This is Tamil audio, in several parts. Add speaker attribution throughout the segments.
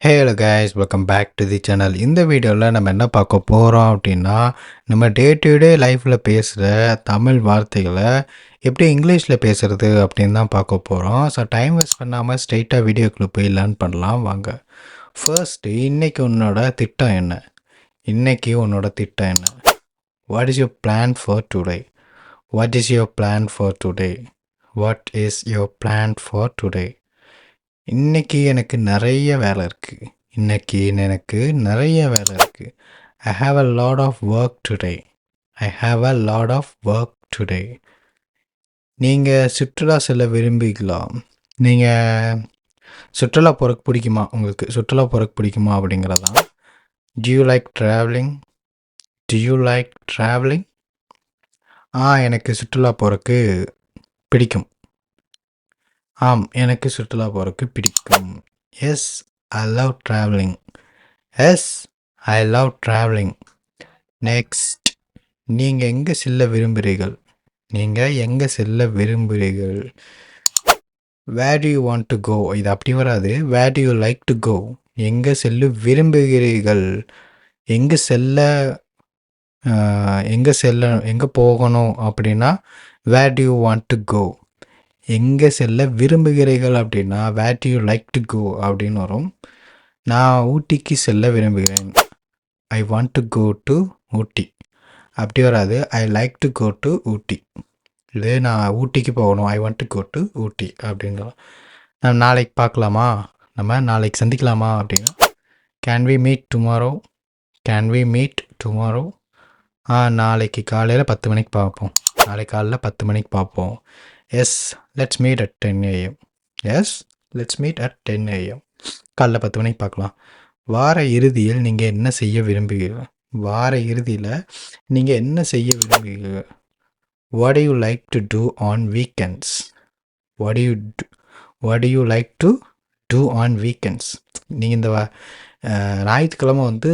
Speaker 1: Hello guys, welcome back to the channel. இந்த வீடியோவில் நம்ம என்ன பார்க்க போகிறோம் அப்படின்னா, நம்ம டே டு டே லைஃப்பில் பேசுகிற தமிழ் வார்த்தைகளை எப்படி இங்கிலீஷில் பேசுகிறது அப்படின்னு தான் பார்க்க போகிறோம். ஸோ டைம் வேஸ்ட் பண்ணாமல் ஸ்ட்ரெயிட்டாக வீடியோக்குள்ளே போய் லேர்ன் பண்ணலாம் வாங்க. ஃபர்ஸ்ட்டு, இன்னைக்கு உன்னோட திட்டம் என்ன? இன்னைக்கு உன்னோட திட்டம் என்ன? What is your plan for today? What is your plan for today? What is your plan for today? இன்னைக்கு எனக்கு நிறைய வேலை இருக்குது. I have a lot of work today. நீங்கள் சுற்றுலா செல்ல விரும்புகிறீங்களா? நீங்கள் சுற்றுலா போகிறக்கு பிடிக்குமா? உங்களுக்கு சுற்றுலா போகிறக்கு பிடிக்குமா அப்படிங்கிறதான். Do you like travelling? எனக்கு சுற்றுலா போகிறக்கு பிடிக்கும். எனக்கு சுற்றுலா போகிறக்கு பிடிக்கும். Yes, I love travelling. Next, நீங்கள் எங்கே செல்ல விரும்புகிறீர்கள்? Where do you want to go? இது அப்படி வராது. Where do you like to go? எங்கே செல்ல விரும்புகிறீர்கள்? எங்கே போகணும் அப்படின்னா where do you want to go. எங்கே செல்ல விரும்புகிறீர்கள் அப்படின்னா where do you like to go அப்படின்னு வரும். நான் ஊட்டிக்கு செல்ல விரும்புகிறேன். I want to go to Ooty. அப்படி வராது. I like to go to Ooty. இது நான் ஊட்டிக்கு போகணும். I want to go to Ooty அப்படின்றோம். நம்ம நாளைக்கு பார்க்கலாமா? நம்ம நாளைக்கு சந்திக்கலாமா அப்படின்னா கேன் வி மீட் டுமாரோ? நாளைக்கு காலையில் 10 மணிக்கு பார்ப்போம். நாளைக்கு காலையில் 10 மணிக்கு பார்ப்போம். Yes, let's meet at 10 AM. காலைல 10 மணிக்கு பார்க்கலாம். வார இறுதியில் நீங்கள் என்ன செய்ய விரும்புகிறீர்கள்? What do you like to do on weekends? நீங்கள் இந்த ஞாயிற்றுக்கிழமை வந்து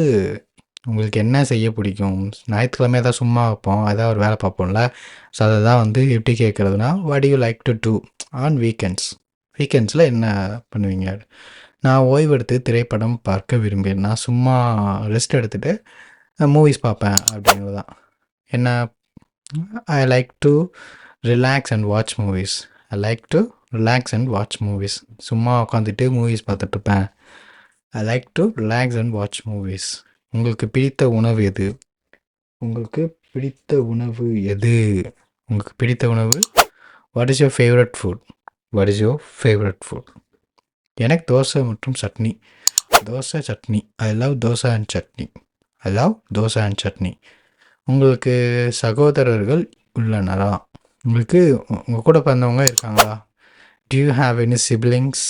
Speaker 1: உங்களுக்கு என்ன செய்ய பிடிக்கும்? ஞாயிற்றுக்கிழமை ஏதாவது சும்மா வைப்போம், ஏதாவது ஒரு வேலை பார்ப்போம்ல. ஸோ அதை தான் வந்து எப்படி கேட்குறதுனா what do you like to do on வீக்கெண்ட்ஸில் என்ன பண்ணுவீங்க? நான் ஓய்வெடுத்து திரைப்படம் பார்க்க விரும்புகிறேன். நான் சும்மா ரெஸ்ட் எடுத்துகிட்டு மூவிஸ் பார்ப்பேன் அப்படிங்கிறது தான். என்ன? I like to relax and watch movies. சும்மா உட்காந்துட்டு மூவிஸ் பார்த்துட்ருப்பேன். I like to relax and watch movies. உங்களுக்கு பிடித்த உணவு எது? What is your favourite food? எனக்கு தோசை மற்றும் chutney. I love dosa and chutney. உங்களுக்கு சகோதரர்கள் உள்ளனரா? உங்களுக்கு உங்கள் கூட பிறந்தவங்க இருக்காங்களா? Do you have any siblings?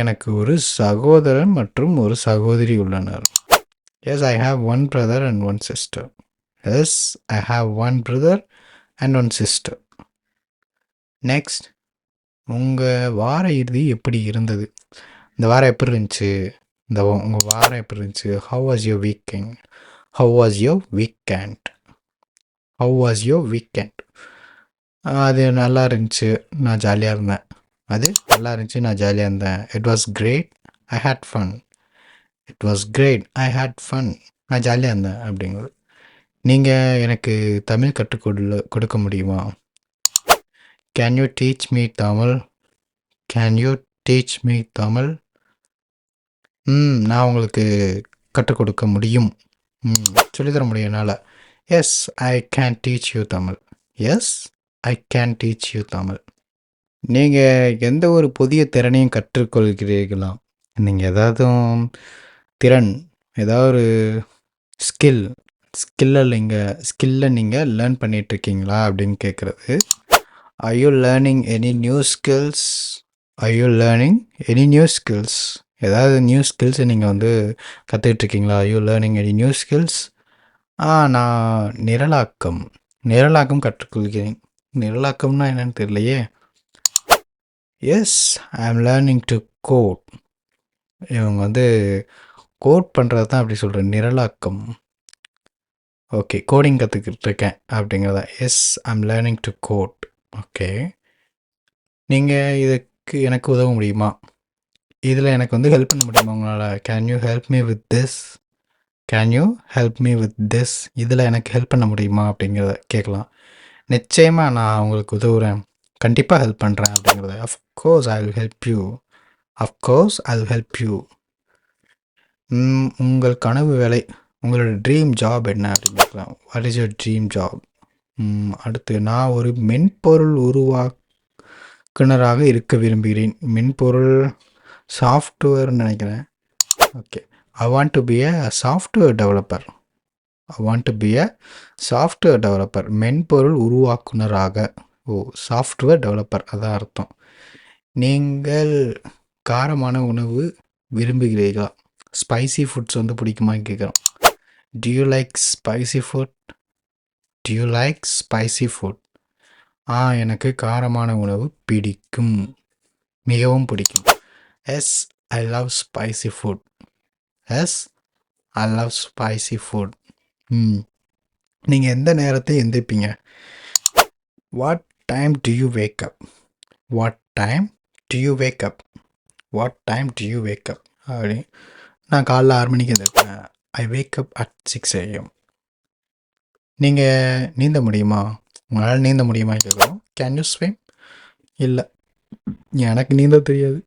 Speaker 1: எனக்கு ஒரு சகோதரன் மற்றும் ஒரு சகோதரி உள்ளனர். Yes, I have one brother and one sister. Next, உங்கள் வார இறுதி எப்படி இருந்தது? இந்த வாரம் எப்படி இருந்துச்சு? உங்கள் வாரம் எப்படி இருந்துச்சு? How was your weekend? அது நல்லா இருந்துச்சு, நான் ஜாலியாக இருந்தேன். It was great, I had fun. நான் ஜாலியாக இருந்தேன் அப்படிங்கிறது. நீங்கள் எனக்கு தமிழ் கற்றுக் கொடுக்க முடியுமா? Can you teach me Tamil? நான் உங்களுக்கு கற்றுக் கொடுக்க முடியும். சொல்லித்தர முடியும் என்னால். Yes, I can teach you Tamil. நீங்கள் எந்த ஒரு புதிய திறனையும் கற்றுக்கொள்கிறீர்களா? நீங்கள் ஏதாவது ஒரு ஸ்கில்லை நீங்கள் லேர்ன் பண்ணிகிட்ருக்கீங்களா அப்படின்னு கேட்குறது. Are you learning any new skills? ஏதாவது நியூ ஸ்கில்ஸை நீங்கள் வந்து கற்றுக்கிட்ருக்கீங்களா? Are you learning any new skills? நான் நிரலாக்கம் கற்றுக்கொள்கிறேன். நிரலாக்கம்னா என்னன்னு தெரியலையே. எஸ், ஐ ஆம் லேர்னிங் டு கோட். இவங்க வந்து கோட் பண்ணுறது தான் அப்படி சொல்கிறேன், நிரலாக்கம். ஓகே, கோடிங் கற்றுக்கிட்டு இருக்கேன் அப்படிங்கிறதா. எஸ், ஐ ஆம் லேர்னிங் டு கோட். ஓகே, நீங்கள் இதை எனக்கு உதவ முடியுமா? இதில் எனக்கு வந்து ஹெல்ப் பண்ண முடியுமா உங்களால்? Can you help me with this? Can you help me with this? இதில் எனக்கு ஹெல்ப் பண்ண முடியுமா அப்படிங்கிறத கேட்கலாம். நிச்சயமாக நான் உங்களுக்கு உதவுறேன், கண்டிப்பாக ஹெல்ப் பண்ணுறேன் அப்படிங்கிறத. Of course I will help you. Of course I will help you. உங்கள் கனவு வேலை, உங்களோட ட்ரீம் ஜாப் என்ன அப்படின்னு கேட்கலாம். What is your dream job? அடுத்து, நான் ஒரு மென்பொருள் உருவாக்குனராக இருக்க விரும்புகிறேன். மென்பொருள் சாஃப்ட்வேர்னு நினைக்கிறேன். Okay, I want to be a software developer. I want to be a software developer. மென்பொருள் உருவாக்குனராக. ஓ, சாஃப்ட்வேர் டெவலப்பர் அதான் அர்த்தம். நீங்கள் காரமான உணவு விரும்புகிறீர்களா? ஸ்பைசி ஃபுட்ஸ் வந்து பிடிக்குமான்னு கேட்குறோம். Do you like spicy food? Do you like spicy food? எனக்கு காரமான உணவு பிடிக்கும், மிகவும் பிடிக்கும். Yes, I love spicy food. Yes, I love spicy food. நீங்கள் எந்த நேரத்தை எந்திரிப்பீங்க? What time do you wake up? What time do you wake up? What time do you wake up? அப்படி நான் காலைல 6 மணிக்கு எந்திரிப்பேன். I wake up at 6 AM. நீங்கள் நீந்த முடியுமா? உங்களால் நீந்த முடியுமா கேட்குறோம். Can you swim? இல்லை, எனக்கு நீந்த தெரியாது.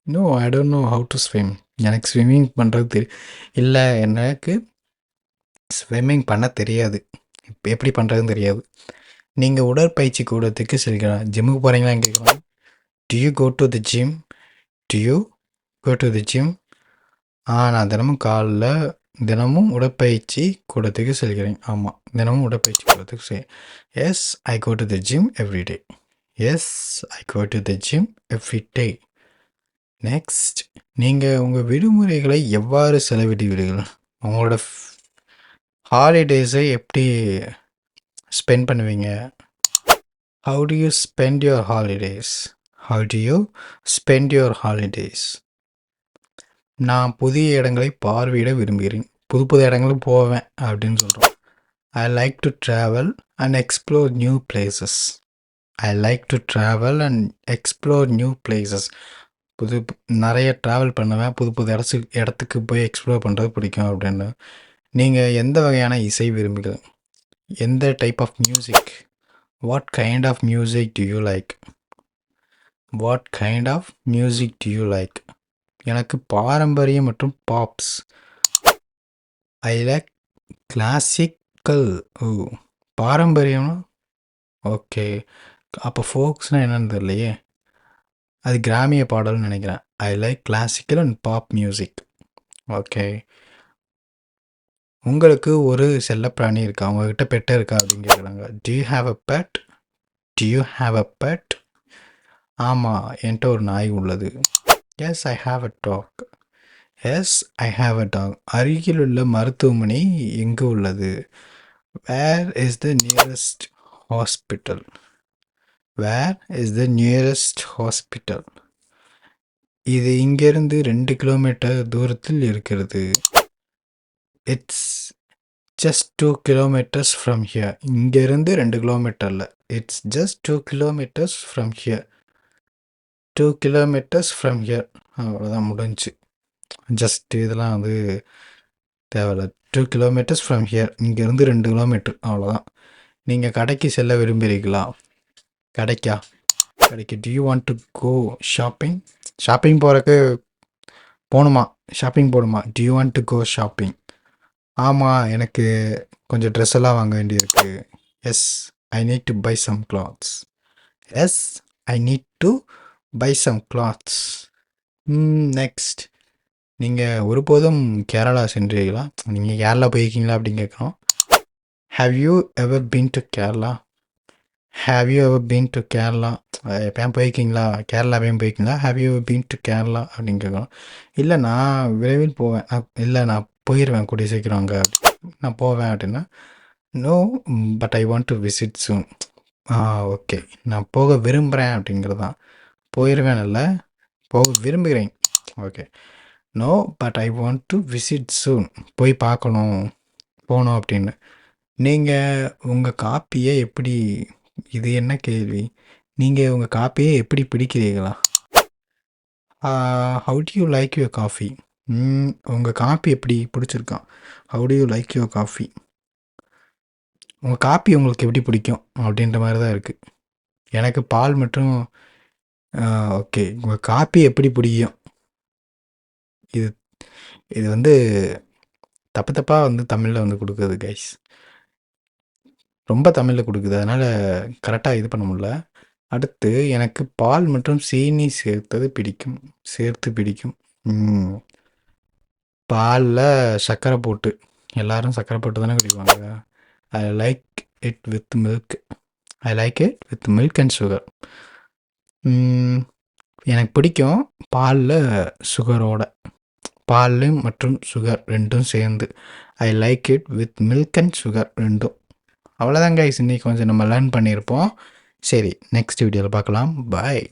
Speaker 1: No, I don't know how to swim. எனக்கு ஸ்விம்மிங் பண்ணுறது தெரியும். இல்லை, எனக்கு ஸ்விம்மிங் பண்ண தெரியாது. இப்போ எப்படி பண்ணுறதுன்னு தெரியாது. நீங்கள் உடற்பயிற்சி கூடத்துக்கு செல்கிறேன், ஜிம்முக்கு போகிறீங்களான்னு கேட்குறோம். Do you go to the gym? Do you go to the gym? நான் தினமும் உடற்பயிற்சி கூடத்துக்கு செல்கிறேன். ஆமாம், தினமும் உடற்பயிற்சி கூடத்துக்கு செல். Yes, I go to the gym every day. Yes, I go to the gym every day. Next, நீங்கள் உங்கள் விடுமுறைகளை எவ்வாறு செலவிடுவீர்கள்? உங்களோட ஹாலிடேஸை எப்படி ஸ்பெண்ட் பண்ணுவீங்க? How to you spend your holidays? How to you spend your holidays? நான் புதிய இடங்களை பார்வையிட விரும்புகிறேன். புது புது இடங்களுக்கு போவேன் அப்படின்னு சொல்கிறோம். ஐ like to travel and explore new places. I like to travel and explore new places. நிறைய ட்ராவல் பண்ணுவேன், புது புது இடத்துக்கு போய் எக்ஸ்ப்ளோர் பண்ணுறது பிடிக்கும் அப்படின்னு. நீங்கள் எந்த வகையான இசை விரும்புகிறீங்க? எந்த type of music? What kind of music do you like? What kind of music do you like? எனக்கு பாரம்பரியம் மற்றும் பாப்ஸ். I like classical. ஓ, பாரம்பரியம்னா ஓகே. அப்போ ஃபோக்ஸ்னால் என்னன்னு தெரியலையே, அது கிராமிய பாடல்னு நினைக்கிறேன். I like classical and pop music. Okay. உங்களுக்கு ஒரு செல்லப்பிராணி இருக்கா? உங்ககிட்ட பெட்டை இருக்கா அப்படின்னு கேட்குறாங்க. Do you have a pet? Do you have a pet? ஆமாம், என்கிட்ட ஒரு நாய் உள்ளது. S, I have a dog. Yes, I have a dog. அருகில் உள்ள மருத்துவமனை எங்கு உள்ளது? Where is the nearest hospital? Where is the nearest hospital? இது இங்கேருந்து 2 கிலோமீட்டர் தூரத்தில் இருக்கிறது. It's just 2 kilometres from here. இங்கேருந்து 2 கிலோமீட்டரில். It's just 2 kilometres from here. 2 kilometres from here. அவ்வளோதான், முடிஞ்சு. ஜஸ்ட் இதெல்லாம் வந்து தேவையில்ல. 2 கிலோமீட்டர்ஸ் ஃப்ரம் ஹியர், இங்கேருந்து 2 கிலோமீட்டர், அவ்வளோதான். நீங்கள் கடைக்கு செல்ல விரும்புகிறீர்களா? கடைக்கா? கடைக்கு. Do you want to go shopping? Shopping போகணுமா? ஷாப்பிங் போகணுமா? Do you want to go shopping? ஆமாம், எனக்கு கொஞ்சம் ட்ரெஸ் எல்லாம் வாங்க வேண்டியிருக்கு. Yes, I need to buy some clothes. Yes, I need to buy some clothes. Next, நீங்கள் ஒருபோதும் கேரளா சென்றீர்களா? நீங்கள் கேரளா போயிருக்கீங்களா அப்படின்னு கேட்குறோம். Have you ever been to Kerala? Have you ever been to Kerala? எப்போயும் போயிருக்கீங்களா? கேரளா எப்பயும் போயிருக்கீங்களா? Have you ever been to Kerala அப்படின்னு கேட்குறோம். இல்லை, நான் விரைவில் போவேன். இல்லை, நான் போயிடுவேன் கூடிய சீக்கிரம் அங்கே. நான் போவேன் அப்படின்னா, no, but I want to visit soon. Okay, நான் போக விரும்புகிறேன் அப்படிங்கிறது தான். போயிடுவேன் இல்லை, போக விரும்புகிறேன். Okay. No, but I want to visit soon. போய் பார்க்கணும், போகணும் அப்படின்னு. நீங்கள் உங்கள் காப்பியை எப்படி, இது என்ன கேள்வி? நீங்கள் உங்கள் காப்பியை எப்படி பிடிக்கிறீர்களா? How do you like your coffee? உங்கள் காப்பி எப்படி பிடிச்சிருக்கான்? How do you like your coffee? உங்கள் காப்பி உங்களுக்கு எப்படி பிடிக்கும் அப்படின்ற மாதிரி தான் இருக்குது. எனக்கு பால் மற்றும் ஓகே. உங்கள் காப்பி எப்படி பிடிக்கும்? இது இது வந்து தப்பு தப்பாக வந்து தமிழில் வந்து கொடுக்குது கைஸ். ரொம்ப தமிழில் கொடுக்குது, அதனால் கரெக்டாக இது பண்ண முடியல. அடுத்து எனக்கு பால் மற்றும் சீனி சேர்த்து பிடிக்கும். பாலில் சர்க்கரை போட்டு, எல்லாரும் சர்க்கரை போட்டு தானே குடிப்பாங்க. I like it with milk. And sugar. எனக்கு பிடிக்கும் பாலில் சுகரோட. பால் மற்றும் சுகர் ரெண்டும் சேர்ந்து. I like it with milk and sugar ரெண்டும். அவ்வளோதான் கைஸ், இன்றைக்கி கொஞ்சம் நம்ம லேர்ன் பண்ணியிருப்போம். சரி, நெக்ஸ்ட் வீடியோவில் பார்க்கலாம். பாய்.